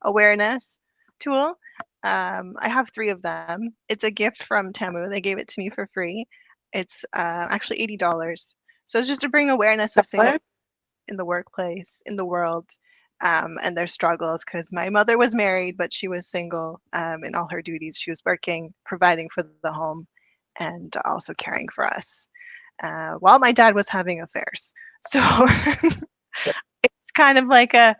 awareness tool. I have 3 of them. It's a gift from Temu. They gave it to me for free. It's actually $80. So it's just to bring awareness of single in the workplace, in the world, and their struggles. Because my mother was married, but she was single in all her duties. She was working, providing for the home, and also caring for us while my dad was having affairs. So it's kind of like a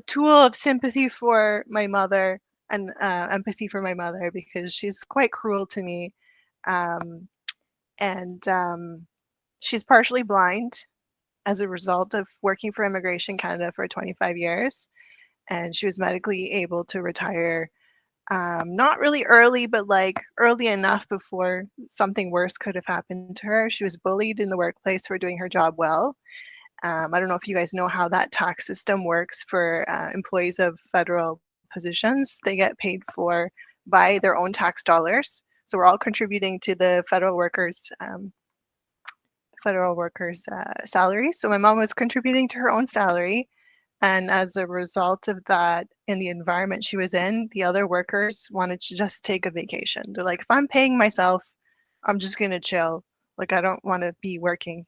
tool of sympathy for my mother and empathy for my mother because she's quite cruel to me. Um, and she's partially blind as a result of working for Immigration Canada for 25 years. And she was medically able to retire, not really early, but like early enough before something worse could have happened to her. She was bullied in the workplace for doing her job well. I don't know if you guys know how that tax system works for employees of federal positions. They get paid for by their own tax dollars. So we're all contributing to the federal workers' salary. So my mom was contributing to her own salary. And as a result of that, in the environment she was in, the other workers wanted to just take a vacation. They're like, if I'm paying myself, I'm just going to chill. Like, I don't want to be working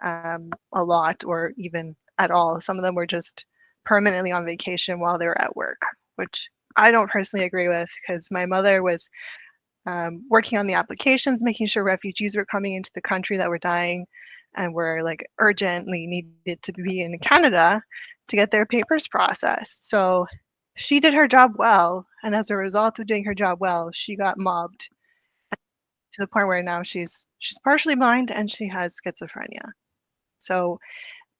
a lot or even at all. Some of them were just permanently on vacation while they were at work, which I don't personally agree with because my mother was working on the applications, making sure refugees were coming into the country that were dying and were like urgently needed to be in Canada to get their papers processed. So she did her job well. And as a result of doing her job well, she got mobbed to the point where now she's partially blind and she has schizophrenia. So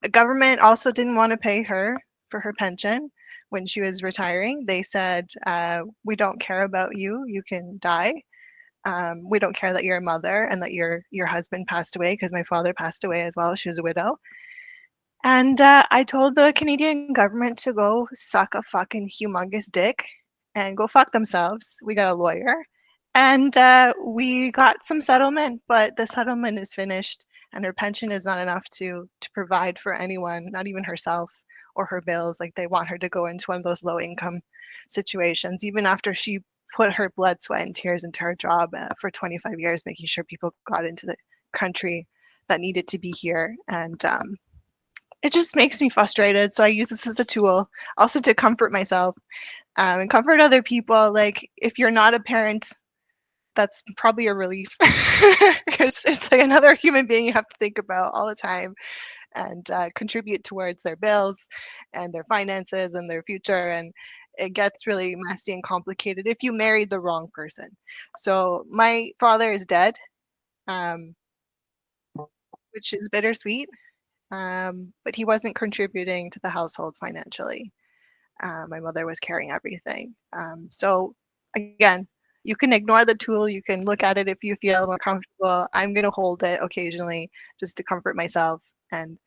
the government also didn't want to pay her for her pension when she was retiring. They said, we don't care about you. You can die. We don't care that you're a mother and that your husband passed away because my father passed away as well. She was a widow. And I told the Canadian government to go suck a fucking humongous dick and go fuck themselves. We got a lawyer and we got some settlement, but the settlement is finished and her pension is not enough to provide for anyone, not even herself or her bills. Like they want her to go into one of those low income situations, even after she put her blood, sweat, and tears into her job for 25 years, making sure people got into the country that needed to be here. And it just makes me frustrated. So I use this as a tool also to comfort myself and comfort other people. Like if you're not a parent, that's probably a relief because it's like another human being you have to think about all the time and contribute towards their bills and their finances and their future. And it gets really messy and complicated if you married the wrong person. So my father is dead, um, which is bittersweet, but he wasn't contributing to the household financially. My mother was carrying everything. So again, you can ignore the tool. You can look at it if you feel more comfortable. I'm going to hold it occasionally just to comfort myself and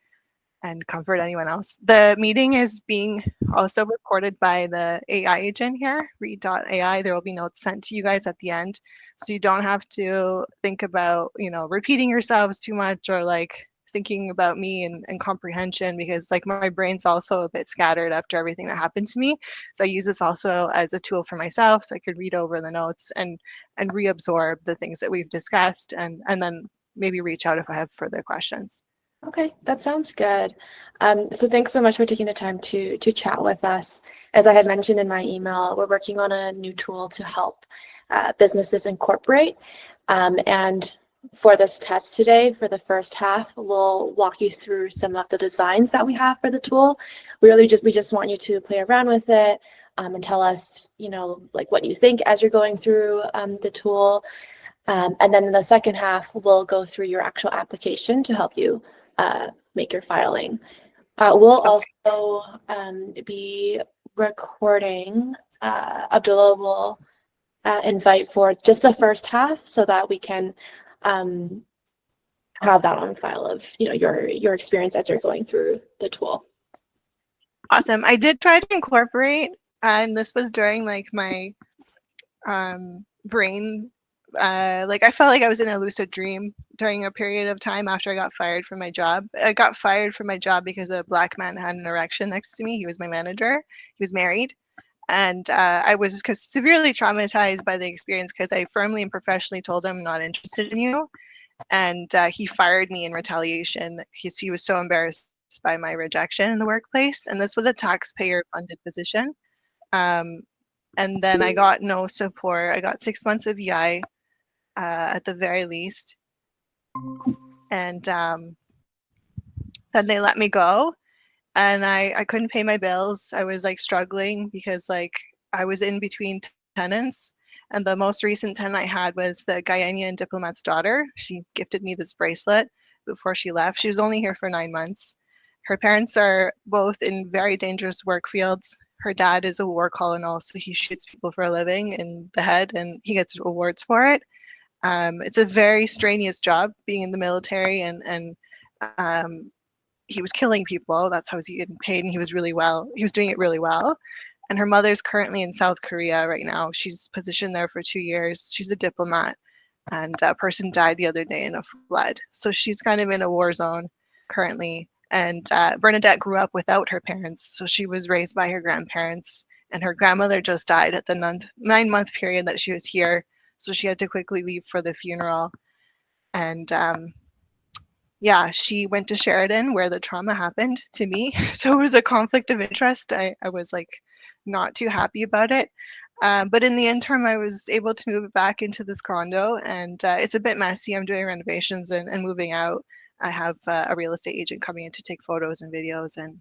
comfort anyone else. The meeting is being also recorded by the AI agent here, read.ai. There will be notes sent to you guys at the end. So you don't have to think about, repeating yourselves too much or like thinking about me and comprehension because like my brain's also a bit scattered after everything that happened to me. So I use this also as a tool for myself so I could read over the notes and reabsorb the things that we've discussed and then maybe reach out if I have further questions. Okay, that sounds good. So thanks so much for taking the time to chat with us. As I had mentioned in my email, we're working on a new tool to help businesses incorporate. And for this test today, for the first half, we'll walk you through some of the designs that we have for the tool. We just want you to play around with it and tell us, like what you think as you're going through the tool. And then in the second half, we'll go through your actual application to help you make your filing. We'll also be recording. Abdullah will invite for just the first half so that we can have that on file of your experience as you're going through the tool. Awesome. I did try to incorporate, and this was during like my brain. Like I felt like I was in a lucid dream during a period of time after I got fired from my job. I got fired from my job because a black man had an erection next to me. He was my manager. He was married. And I was severely traumatized by the experience because I firmly and professionally told him I'm not interested in you. And he fired me in retaliation because he was so embarrassed by my rejection in the workplace. And this was a taxpayer funded position. Um, and then I got no support. I got 6 months of EI at the very least. And then they let me go. And I couldn't pay my bills. I was like struggling because like I was in between tenants. And the most recent tenant I had was the Guyanian diplomat's daughter. She gifted me this bracelet before she left. She was only here for 9 months. Her parents are both in very dangerous work fields. Her dad is a war colonel, so he shoots people for a living in the head and he gets awards for it. It's a very strenuous job being in the military, and um, he was killing people. That's how he was getting paid, and he was really well. He was doing it really well. And her mother's currently in South Korea right now. She's positioned there for 2 years. She's a diplomat, and a person died the other day in a flood. So she's kind of in a war zone currently. And Bernadette grew up without her parents, so she was raised by her grandparents. And her grandmother just died at the 9-month period that she was here, so she had to quickly leave for the funeral. And yeah, she went to Sheridan where the trauma happened to me. So it was a conflict of interest. I was like not too happy about it. But in the interim, I was able to move back into this condo, and it's a bit messy. I'm doing renovations and moving out. I have a real estate agent coming in to take photos and videos, and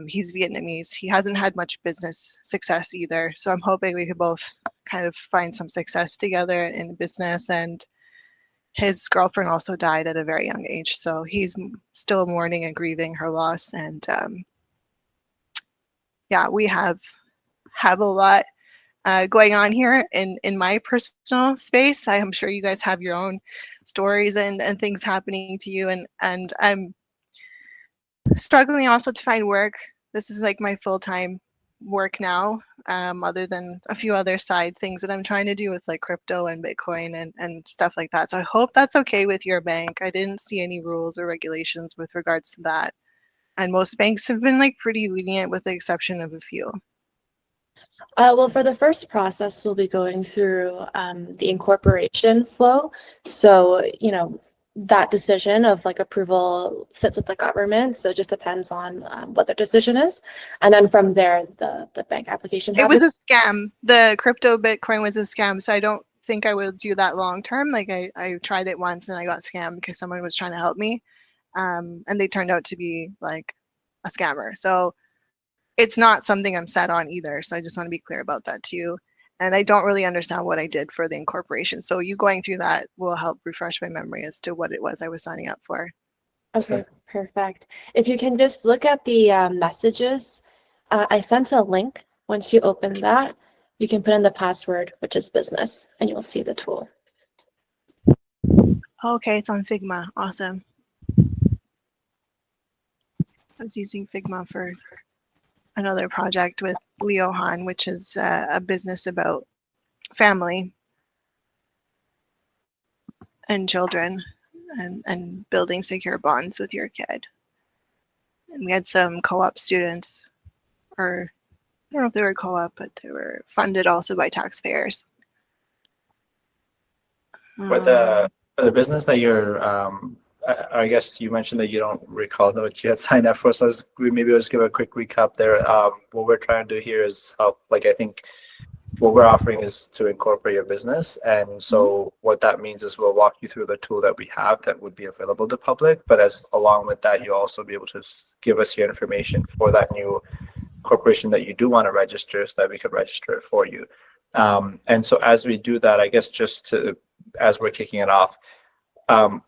he's Vietnamese. He hasn't had much business success either. So I'm hoping we could both kind of find some success together in business. And his girlfriend also died at a very young age, so he's still mourning and grieving her loss. And yeah, we have a lot going on here in my personal space. I'm sure you guys have your own stories and things happening to you, and I'm struggling also to find work. This is like my full-time work now, other than a few other side things that I'm trying to do with like crypto and Bitcoin and stuff like that. So I hope that's okay with your bank. I didn't see any rules or regulations with regards to that. And most banks have been like pretty lenient with the exception of a few. Well, for the first process, we'll be going through the incorporation flow. So, that decision of like approval sits with the government. So it just depends on what their decision is. And then from there, the bank application It was happens. a scam. The crypto Bitcoin was a scam. So I don't think I will do that long term. Like I tried it once and I got scammed because someone was trying to help me. And they turned out to be like a scammer. So it's not something I'm set on either. So I just want to be clear about that too. And I don't really understand what I did for the incorporation. So you going through that will help refresh my memory as to what it was I was signing up for. Okay, perfect. If you can just look at the messages, I sent a link. Once you open that, you can put in the password, which is business, and you'll see the tool. Okay, it's on Figma. Awesome. I was using Figma for another project with Huang, which is a business about family and children and building secure bonds with your kid. And we had some co-op students, or I don't know if they were co-op, but they were funded also by taxpayers. For the business that you're, I guess you mentioned that you don't recall what you had signed up for. So maybe I'll just give a quick recap there. What we're trying to do here is help. Like I think what we're offering is to incorporate your business, and so what that means is we'll walk you through the tool that we have that would be available to public. But as along with that, you'll also be able to give us your information for that new corporation that you do want to register, so that we could register it for you. And so as we do that, I guess just to as we're kicking it off,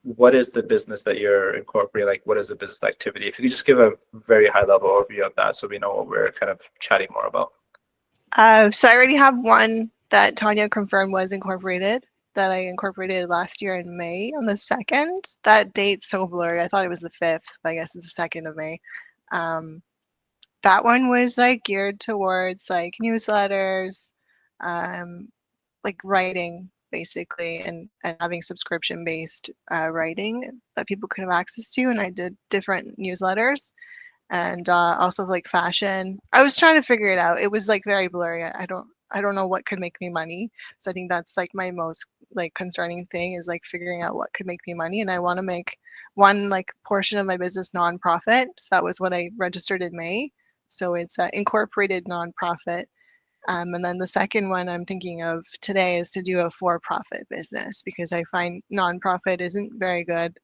what is the business that you're incorporating? Like, what is the business activity? If you could just give a very high level overview of that, so we know what we're kind of chatting more about. So I already have one that Tanya confirmed was incorporated, that I incorporated last year in May on the 2nd. That date's so blurry. I thought it was the 5th, but I guess it's the 2nd of May. That one was like geared towards like newsletters, like writing basically, and having subscription based writing that people could have access to. And I did different newsletters. and also like fashion. I was trying to figure it out. It was like very blurry. I don't know what could make me money. So I think that's like my most like concerning thing is like figuring out what could make me money. And I want to make one like portion of my business nonprofit. So that was what I registered in May. So it's an incorporated nonprofit. And then the second one I'm thinking of today is to do a for-profit business because I find nonprofit isn't very good.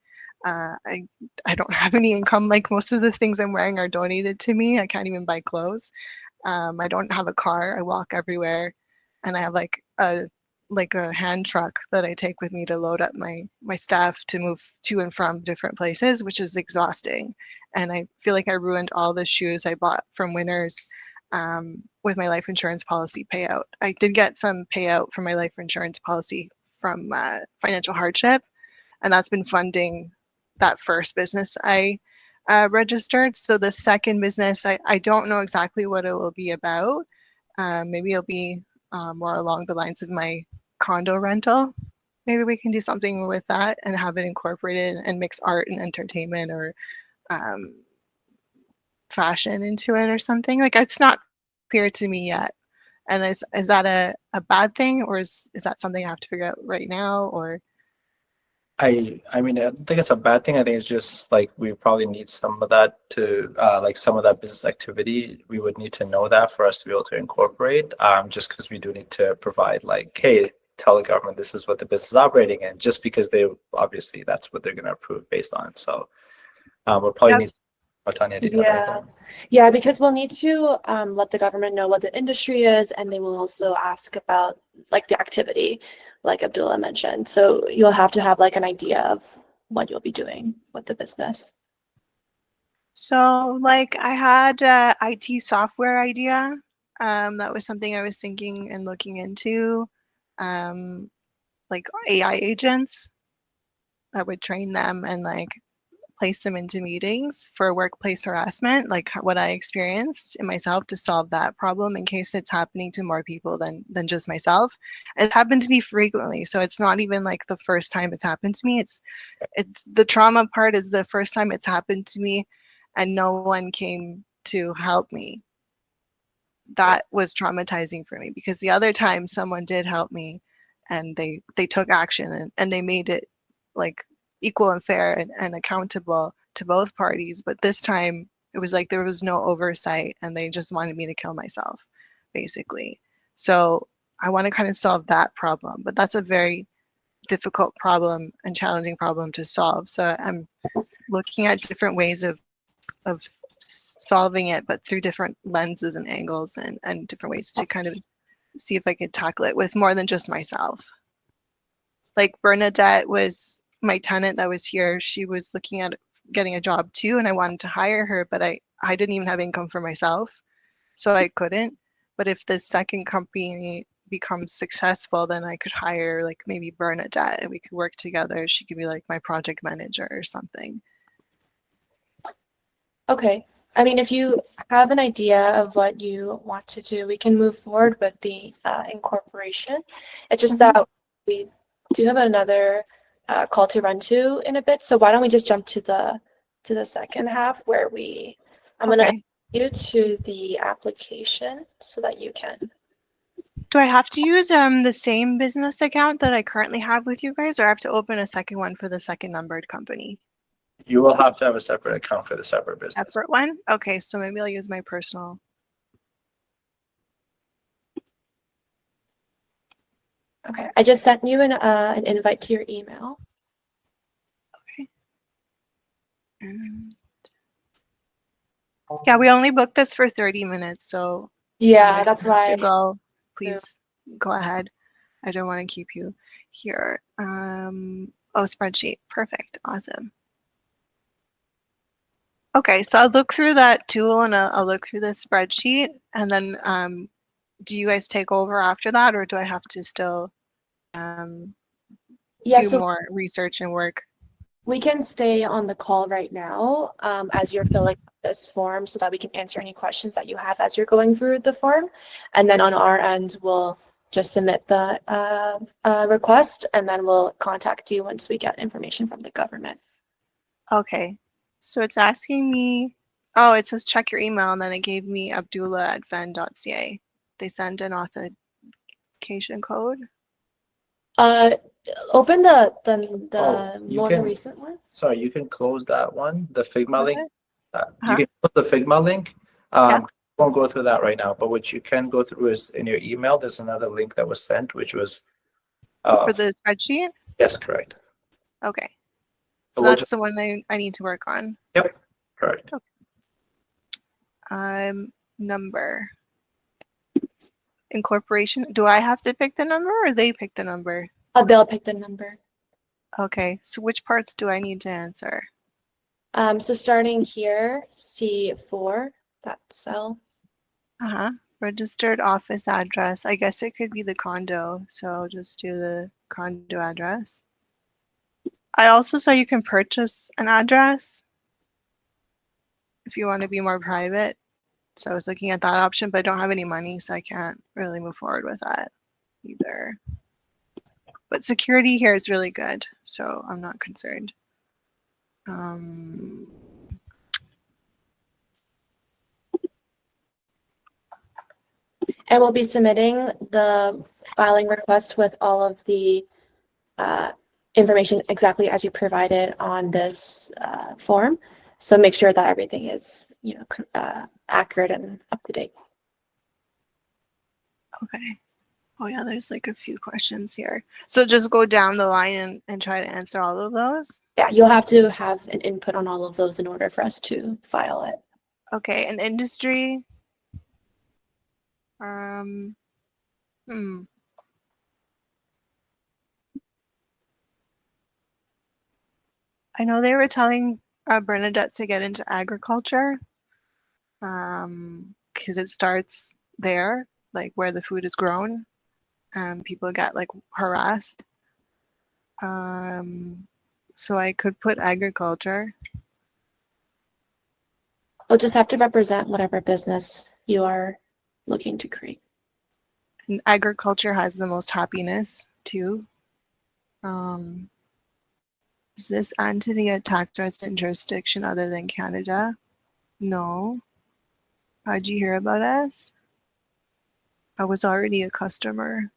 Uh, I I don't have any income. Like most of the things I'm wearing are donated to me. I can't even buy clothes. I don't have a car. I walk everywhere, and I have like a hand truck that I take with me to load up my stuff to move to and from different places, which is exhausting. And I feel like I ruined all the shoes I bought from Winners with my life insurance policy payout. I did get some payout from my life insurance policy from financial hardship, and that's been funding that first business I registered. So the second business, I don't know exactly what it will be about. Maybe it'll be more along the lines of my condo rental. Maybe we can do something with that and have it incorporated and mix art and entertainment or um, fashion into it or something. Like it's not clear to me yet. And is that a bad thing or is that something I have to figure out right now or I mean, I don't think it's a bad thing. I think it's just like we probably need some of that to like some of that business activity. We would need to know that for us to be able to incorporate. Just because we do need to provide like, hey, tell the government this is what the business is operating in, just because they obviously that's what they're going to approve based on. So we'll probably Yep. need. Oh, Tanya, did you have Yeah, anything? yeah, because we'll need to let the government know what the industry is, and they will also ask about like the activity, like Abdullah mentioned. So you'll have to have like an idea of what you'll be doing with the business. So, like, I had a IT software idea. That was something I was thinking and looking into. Um, like AI agents that would train them and like place them into meetings for workplace harassment, like what I experienced in myself to solve that problem in case it's happening to more people than just myself. It's happened to me frequently, so it's not even like the first time it's happened to me. It's the trauma part is the first time it's happened to me and no one came to help me. Yeah. That was traumatizing for me because the other time someone did help me and they took action and they made it like equal and fair and accountable to both parties. But this time it was like there was no oversight and they just wanted me to kill myself, basically. So I want to kind of solve that problem, but that's a very difficult problem and challenging problem to solve. So I'm looking at different ways of solving it, but through different lenses and angles and different ways to kind of see if I could tackle it with more than just myself. Like Bernadette was my tenant that was here. She was looking at getting a job too, and I wanted to hire her, but I didn't even have income for myself, so I couldn't. But if this second company becomes successful, then I could hire like maybe Bernadette and we could work together. She could be like my project manager or something. Okay. I mean, if you have an idea of what you want to do, we can move forward with the incorporation. It's just Mhm. that we do have another call to run to in a bit. So why don't we just jump to the second half where I'm gonna add Okay. you to the application so that you can. Do I have to use the same business account that I currently have with you guys, or I have to open a second one for the second numbered company? You will have to have a separate account for the separate business. Separate one? Okay, so maybe I'll use my personal. Okay. I just sent you an invite to your email. Okay. And yeah, we only booked this for 30 minutes, so Yeah, if that's you have to why. go, please go ahead. I don't want to keep you here. Oh, spreadsheet. Perfect. Awesome. Okay, so I'll look through that tool and I'll look through the spreadsheet and then do you guys take over after that or do I have to still um, Yeah, do so more research and work? we can stay on the call right now as you're filling out this form so that we can answer any questions that you have as you're going through the form. And then on our end, we'll just submit the request and then we'll contact you once we get information from the government. Okay, so it's asking me Oh, it says check your email, and then it gave me abdullah@ven.ca. They sent an authentication code. Open the Oh, you more can, recent one. sorry, you can close that one, the Figma Was link. it? You Uh-huh. can put the Figma link. Yeah. Won't go through that right now, but what you can go through is in your email, there's another link that was sent, which was, For the spreadsheet? yes, correct. Okay. So So we'll that's just, the one I need to work on. yep, correct. Number. Incorporation. Do I have to pick the number or they pick the number? They'll pick the number. Okay. So which parts do I need to answer? So starting here, C4, that cell. Uh-huh. Registered office address. I guess it could be the condo. So I'll just do the condo address. I also saw you can purchase an address if you want to be more private. So I was looking at that option, but I don't have any money, so I can't really move forward with that either. But security here is really good, so I'm not concerned. And we'll be submitting the filing request with all of the information exactly as you provided on this form. So make sure that everything is, accurate and up to date. Okay. Oh yeah, there's like a few questions here. So just go down the line and try to answer all of those. Yeah, you'll have to have an input on all of those in order for us to file it. Okay, and industry. Um, hmm. I know they were telling Bernadette to get into agriculture, because it starts there, like where the food is grown, and people get like harassed. So I could put agriculture. You'll just have to represent whatever business you are looking to create. And agriculture has the most happiness too. Is this entity a tax resident jurisdiction other than Canada? No. How'd you hear about us? I was already a customer.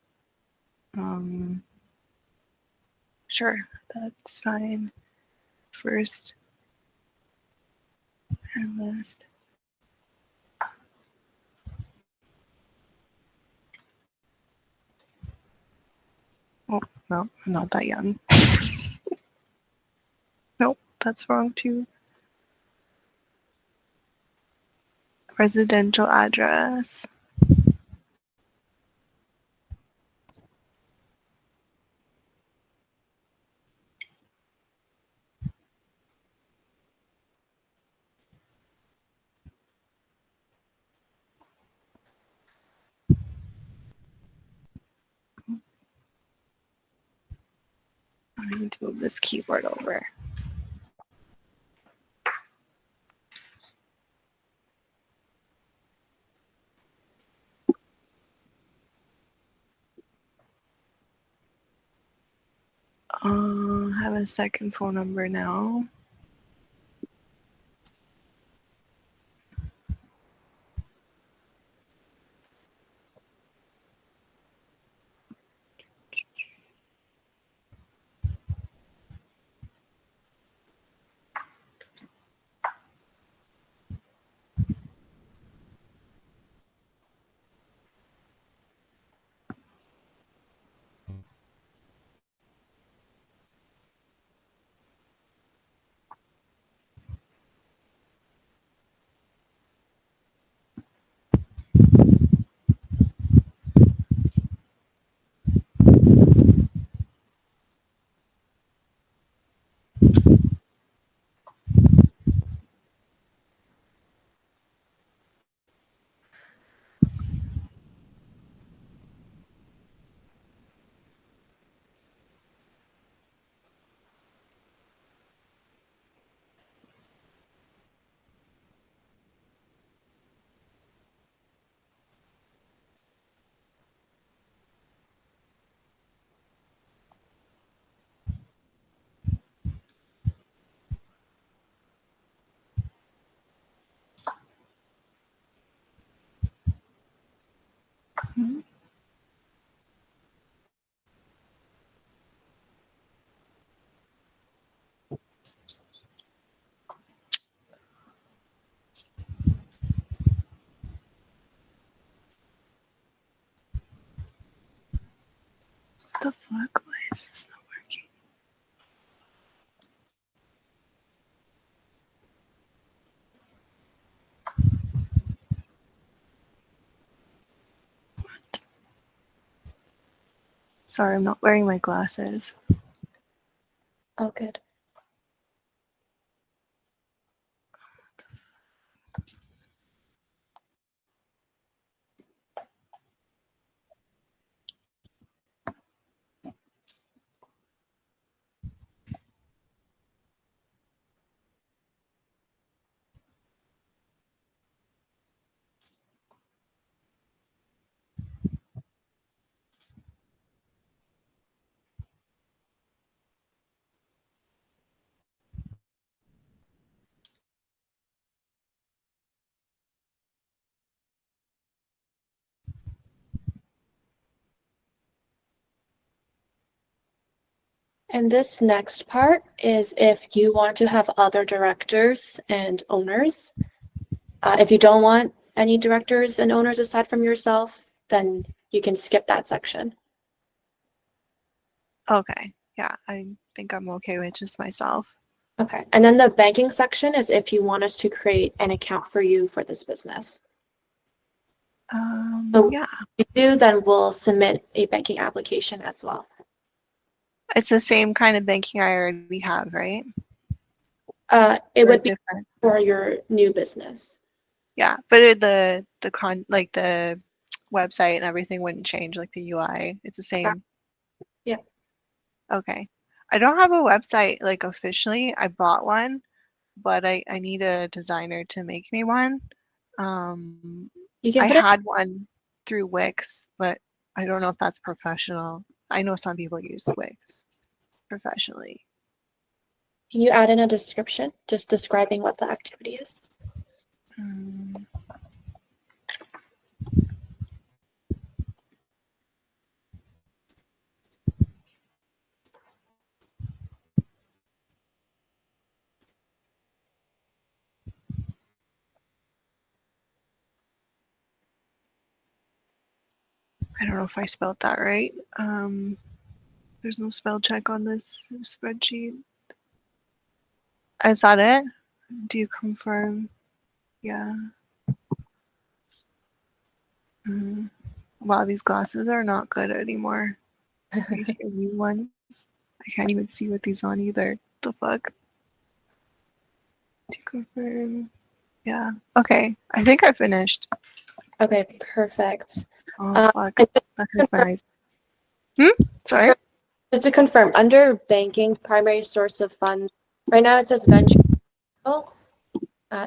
Sure, that's fine. First and last. Oh, no, I'm not that young. Nope, that's wrong too. Residential address. I need to move this keyboard over. I have a second phone number now. Mhm. What the fuck? Why is this not working? Sorry, I'm not wearing my glasses. Oh, good. And this next part is if you want to have other directors and owners. If you don't want any directors and owners aside from yourself, then you can skip that section. Okay, yeah, I think I'm okay with just myself. Okay, and then the banking section is if you want us to create an account for you for this business. So Yeah, if you do, then we'll submit a banking application as well. it's the same kind of banking I already have, right? It Or would be different. for your new business. Yeah, but the like the website and everything wouldn't change, like the UI. It's the same. Yeah. Okay. I don't have a website like officially. I bought one, but I need a designer to make me one. You I can put it, had one through Wix, but I don't know if that's professional. I know some people use Wix professionally. can you add in a description just describing what the activity is? Um, I don't know if I spelled that right. There's no spell check on this spreadsheet. Is that it? Do you confirm? Yeah. Wow, these glasses are not good anymore. These are new ones. I can't even see what these on either. The fuck? Do you confirm? Yeah. Okay. I think I finished. Okay, perfect. Oh fuck. And That hurts my eyes. Sorry? just to confirm, under banking, primary source of funds, right now it says venture.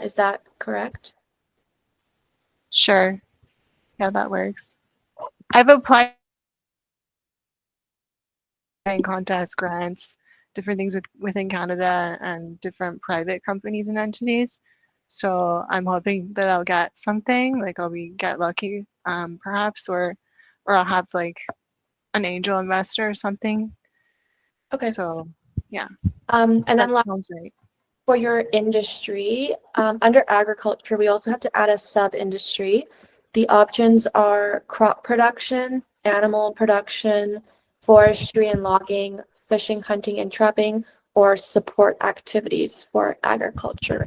Is that correct? Sure. Yeah, that works. I've applied in contests, grants, different things within Canada and different private companies and entities. So I'm hoping that I'll get something, like get lucky, perhaps, or I'll have like an angel investor or something. Okay. So yeah, And that then sounds right. for your industry, under agriculture, we also have to add a sub-industry. The options are crop production, animal production, forestry and logging, fishing, hunting, and trapping, or support activities for agriculture.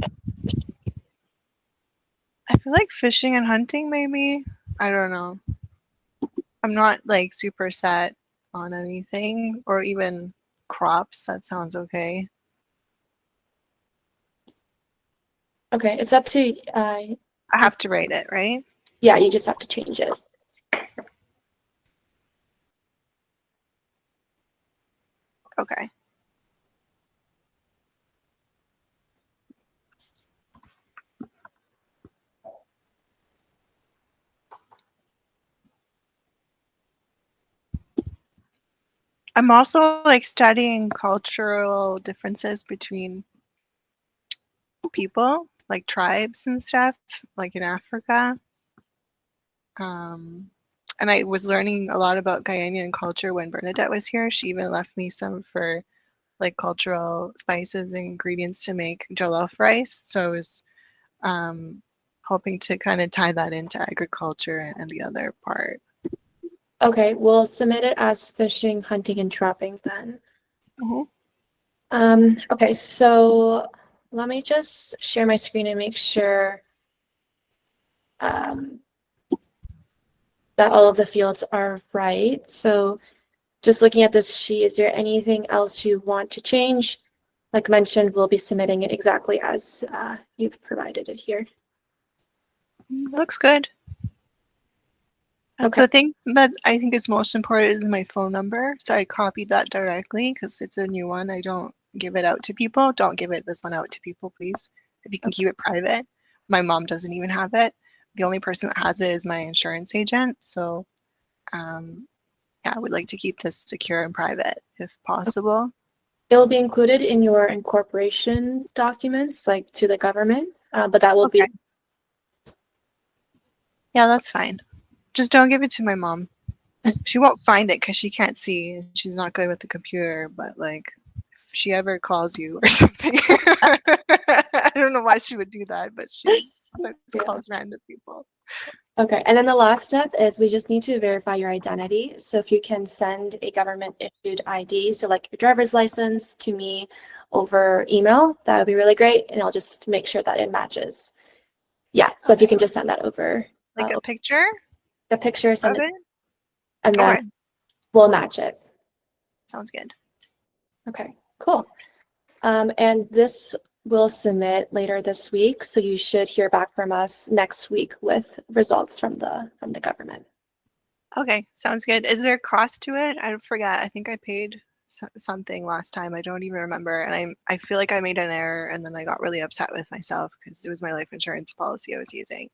I feel like fishing and hunting maybe. I don't know. I'm not like super set on anything or even crops. That sounds okay. Okay, it's up to, I have to rate it, right? yeah, you just have to change it. Okay. I'm also like studying cultural differences between people, like tribes and stuff, like in Africa. Um, and I was learning a lot about Guyanian culture when Bernadette was here. She even left me some for like cultural spices and ingredients to make jollof rice. So I was hoping to kind of tie that into agriculture and the other part. Okay, we'll submit it as fishing, hunting, and trapping then. Okay, so let me just share my screen and make sure that all of the fields are right. So just looking at this sheet, is there anything else you want to change? Like mentioned, we'll be submitting it exactly as you've provided it here. Looks good. Okay. The thing that I think is most important is my phone number. So I copied that directly because it's a new one. I don't give it out to people. Don't give this one out to people, please. If you can keep it private. My mom doesn't even have it. The only person that has it is my insurance agent. So yeah, I would like to keep this secure and private if possible. It'll be included in your incorporation documents, like to the government, but that will be. Yeah, that's fine. Just don't give it to my mom. She won't find it because she can't see and she's not good with the computer. But like, if she ever calls you or something, I don't know why she would do that, but she calls random people. Okay, and then the last step is we just need to verify your identity. So if you can send a government issued ID, so like your driver's license, to me over email, that would be really great. And I'll just make sure that it matches. Yeah, so if you can just send that over. Like a picture? The picture, send of it, it? and then we'll match it. Sounds good. Okay, cool. And this will submit later this week, so you should hear back from us next week with results from the government. Okay, sounds good. Is there a cost to it? I forget. I think I paid something last time. I don't even remember, and I feel like I made an error, and then I got really upset with myself because it was my life insurance policy I was using.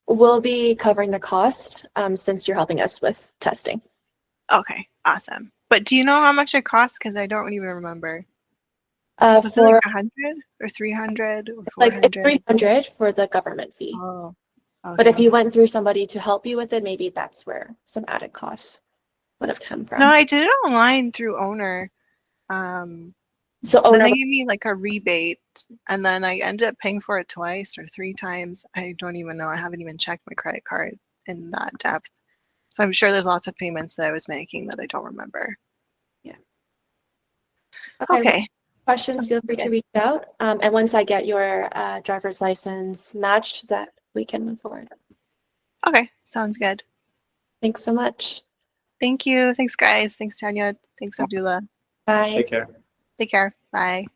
We'll be covering the cost since you're helping us with testing. Okay, awesome. But do you know how much it costs? Because I don't even remember. Was it like 100 or 300 or 400? Like it's 300 for the government fee. Oh, okay. But if you went through somebody to help you with it, maybe that's where some added costs would have come from. No, I did it online through Owner. So Then Owner, they gave me like a rebate, and then I ended up paying for it twice or 3 times. I don't even know. I haven't even checked my credit card in that depth. So I'm sure there's lots of payments that I was making that I don't remember. Yeah. Okay. Questions, feel free to reach out. And once I get your driver's license matched, that we can move forward. Okay, sounds good. Thanks so much. Thank you. Thanks, guys. Thanks, Tanya. Thanks, Abdullah. Bye. Take care. Take care. Bye.